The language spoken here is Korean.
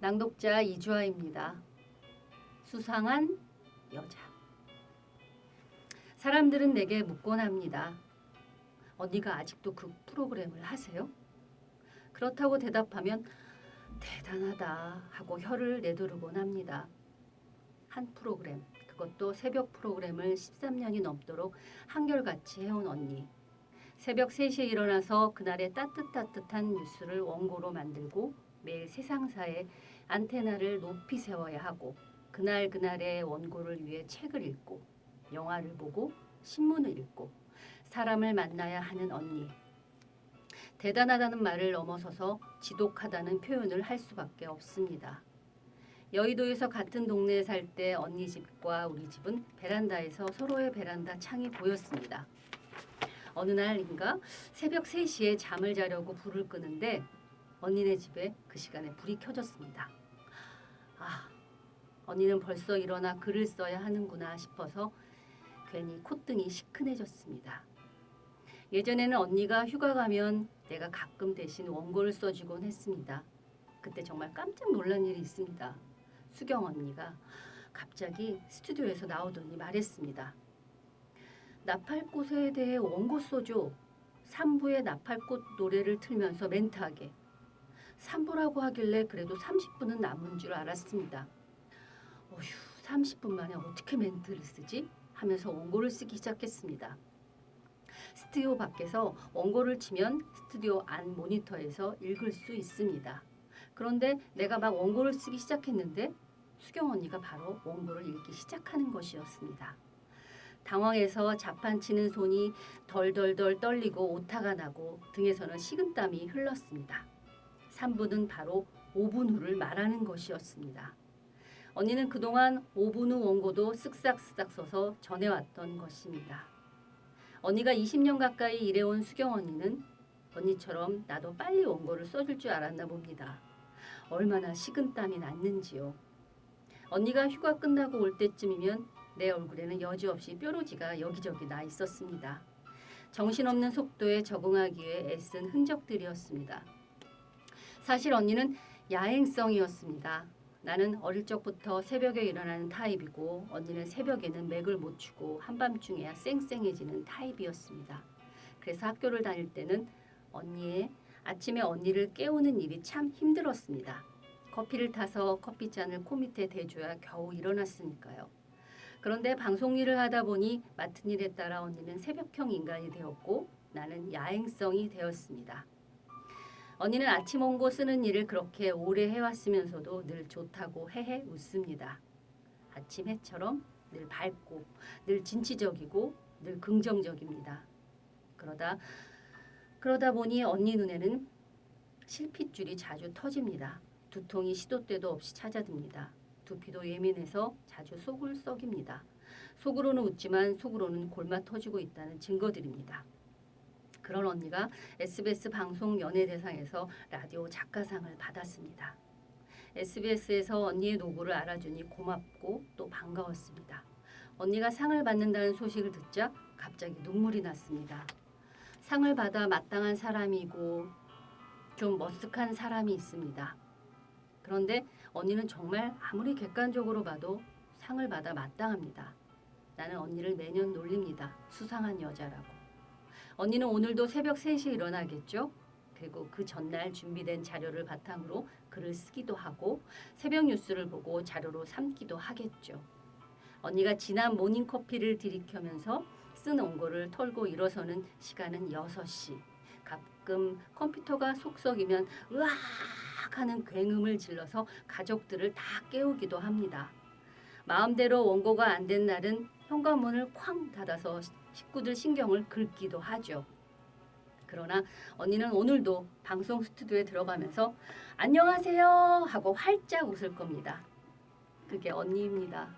낭독자 이주아입니다. 수상한 여자. 사람들은 내게 묻곤 합니다. 언니가 아직도 그 프로그램을 하세요? 그렇다고 대답하면 대단하다 하고 혀를 내두르곤 합니다. 한 프로그램, 그것도 새벽 프로그램을 13년이 넘도록 한결같이 해온 언니. 새벽 3시에 일어나서 그날의 따뜻한 뉴스를 원고로 만들고 매일 세상사에 안테나를 높이 세워야 하고 그날의 원고를 위해 책을 읽고 영화를 보고 신문을 읽고 사람을 만나야 하는 언니. 대단하다는 말을 넘어서서 지독하다는 표현을 할 수밖에 없습니다. 여의도에서 같은 동네에 살 때 언니 집과 우리 집은 베란다에서 서로의 베란다 창이 보였습니다. 어느 날인가 새벽 3시에 잠을 자려고 불을 끄는데 언니네 집에 그 시간에 불이 켜졌습니다. 언니는 벌써 일어나 글을 써야 하는구나 싶어서 괜히 콧등이 시큰해졌습니다. 예전에는 언니가 휴가 가면 내가 가끔 대신 원고를 써주곤 했습니다. 그때 정말 깜짝 놀란 일이 있습니다. 수경 언니가 갑자기 스튜디오에서 나오더니 말했습니다. 나팔꽃에 대해 원고 써줘. 3부의 나팔꽃 노래를 틀면서 멘트하게. 3부라고 하길래 그래도 30분은 남은 줄 알았습니다. 30분 만에 어떻게 멘트를 쓰지? 하면서 원고를 쓰기 시작했습니다. 스튜디오 밖에서 원고를 치면 스튜디오 안 모니터에서 읽을 수 있습니다. 그런데 내가 막 원고를 쓰기 시작했는데 수경 언니가 바로 원고를 읽기 시작하는 것이었습니다. 당황해서 자판치는 손이 덜덜덜 떨리고 오타가 나고 등에서는 식은땀이 흘렀습니다. 3부는 바로 5분 후를 말하는 것이었습니다. 언니는 그동안 5분 후 원고도 쓱싹쓱싹 써서 전해왔던 것입니다. 언니가 20년 가까이 일해온 수경 언니는 언니처럼 나도 빨리 원고를 써줄 줄 알았나 봅니다. 얼마나 식은땀이 났는지요. 언니가 휴가 끝나고 올 때쯤이면 내 얼굴에는 여지없이 뾰루지가 여기저기 나 있었습니다. 정신없는 속도에 적응하기 위해 애쓴 흔적들이었습니다. 사실 언니는 야행성이었습니다. 나는 어릴 적부터 새벽에 일어나는 타입이고 언니는 새벽에는 맥을 못 추고 한밤중에야 쌩쌩해지는 타입이었습니다. 그래서 학교를 다닐 때는 아침에 언니를 깨우는 일이 참 힘들었습니다. 커피를 타서 커피잔을 코 밑에 대줘야 겨우 일어났으니까요. 그런데 방송 일을 하다 보니 맡은 일에 따라 언니는 새벽형 인간이 되었고 나는 야행성이 되었습니다. 언니는 아침 원고 쓰는 일을 그렇게 오래 해왔으면서도 늘 좋다고 헤헤 웃습니다. 아침 해처럼 늘 밝고 늘 진취적이고 늘 긍정적입니다. 그러다 보니 언니 눈에는 실핏줄이 자주 터집니다. 두통이 시도 때도 없이 찾아듭니다. 두피도 예민해서 자주 속을 썩입니다. 속으로는 웃지만 속으로는 골마 터지고 있다는 증거들입니다. 그런 언니가 SBS 방송 연예대상에서 라디오 작가상을 받았습니다. SBS에서 언니의 노고를 알아주니 고맙고 또 반가웠습니다. 언니가 상을 받는다는 소식을 듣자 갑자기 눈물이 났습니다. 상을 받아 마땅한 사람이고 좀 머쓱한 사람이 있습니다. 그런데 언니는 정말 아무리 객관적으로 봐도 상을 받아 마땅합니다. 나는 언니를 매년 놀립니다. 수상한 여자라고. 언니는 오늘도 새벽 3시에 일어나겠죠? 그리고 그 전날 준비된 자료를 바탕으로 글을 쓰기도 하고 새벽 뉴스를 보고 자료로 삼기도 하겠죠. 언니가 진한 모닝커피를 들이켜면서 쓴 원고를 털고 일어서는 시간은 6시. 가끔 컴퓨터가 속썩이면 으악 하는 굉음을 질러서 가족들을 다 깨우기도 합니다. 마음대로 원고가 안 된 날은 현관문을 쾅 닫아서 식구들 신경을 긁기도 하죠. 그러나 언니는 오늘도 방송 스튜디오에 들어가면서 안녕하세요 하고 활짝 웃을 겁니다. 그게 언니입니다.